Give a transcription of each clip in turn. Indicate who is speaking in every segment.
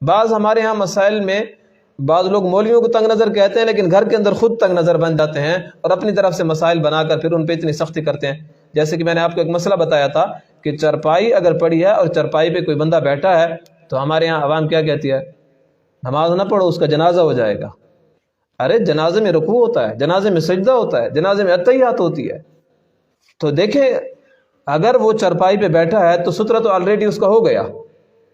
Speaker 1: بعض ہمارے ہاں مسائل میں بعض لوگ مولویوں کو تنگ نظر کہتے ہیں، لیکن گھر کے اندر خود تنگ نظر بن جاتے ہیں اور اپنی طرف سے مسائل بنا کر پھر ان پہ اتنی سختی کرتے ہیں۔ جیسے کہ میں نے آپ کو ایک مسئلہ بتایا تھا کہ چرپائی اگر پڑی ہے اور چرپائی پہ کوئی بندہ بیٹھا ہے تو ہمارے یہاں عوام کیا کہتی ہے؟ نماز نہ پڑھو، اس کا جنازہ ہو جائے گا۔ ارے جنازے میں رکوع ہوتا ہے، جنازے میں سجدہ ہوتا ہے، جنازے میں اتحیات ہوتی ہے۔ تو دیکھیں اگر وہ چرپائی پہ بیٹھا ہے تو سترہ تو آلریڈی اس کا ہو گیا،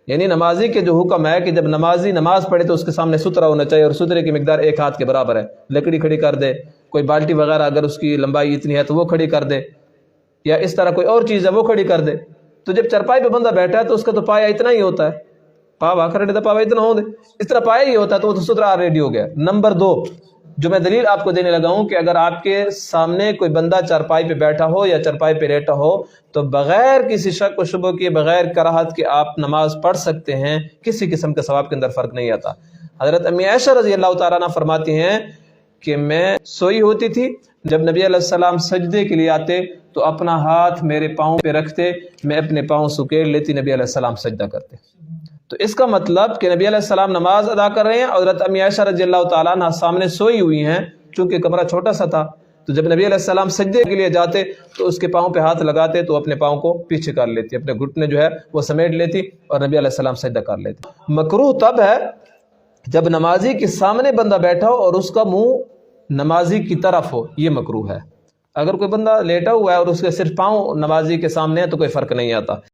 Speaker 1: یعنی نمازی کے جو حکم ہے کہ جب نمازی نماز پڑھے تو اس کے سامنے سترہ ہونا چاہیے، اور سترے کی مقدار 1 ہاتھ کے برابر ہے۔ لکڑی کھڑی کر دے، کوئی بالٹی وغیرہ اگر اس کی لمبائی اتنی ہے تو وہ کھڑی کر دے، یا اس طرح کوئی اور چیز ہے وہ کھڑی کر دے۔ تو جب چرپائی پہ بندہ بیٹھا ہے تو اس کا تو پایا اتنا ہی ہوتا ہے، پاوا کھڑے تو پاوا اتنا ہو دے، اس طرح پایا ہی ہوتا ہے، تو وہ تو سترہ آلریڈی ہو گیا۔ نمبر 2 جو میں دلیل آپ کو دینے لگا ہوں کہ اگر آپ کے سامنے کوئی بندہ چارپائی پہ بیٹھا ہو یا چارپائی پہ لیٹا ہو تو بغیر کسی شک و شبہ کے، بغیر کراہت کے آپ نماز پڑھ سکتے ہیں، کسی قسم کے ثواب کے اندر فرق نہیں آتا۔ حضرت امی عائشہ رضی اللہ تعالیٰ عنہ فرماتی ہیں کہ میں سوئی ہوتی تھی، جب نبی علیہ السلام سجدے کے لیے آتے تو اپنا ہاتھ میرے پاؤں پہ رکھتے، میں اپنے پاؤں سکیڑ لیتی، نبی علیہ السلام سجدہ کرتے۔ تو اس کا مطلب کہ نبی علیہ السلام نماز ادا کر رہے ہیں اور حضرت امی عائشہ رضی اللہ تعالیٰ عنہ سامنے سوئی ہوئی ہیں، چونکہ کمرہ چھوٹا سا تھا۔ تو جب نبی علیہ السلام سجدے کے لیے جاتے تو اس کے پاؤں پہ ہاتھ لگاتے تو اپنے پاؤں کو پیچھے کر لیتی، اپنے گھٹنے جو ہے وہ سمیٹ لیتی اور نبی علیہ السلام سجدہ کر لیتے۔ مکروہ تب ہے جب نمازی کے سامنے بندہ بیٹھا ہو اور اس کا منہ نمازی کی طرف ہو، یہ مکروہ ہے۔ اگر کوئی بندہ لیٹا ہوا ہے اور اس کے صرف پاؤں نمازی کے سامنے ہے تو کوئی فرق نہیں آتا۔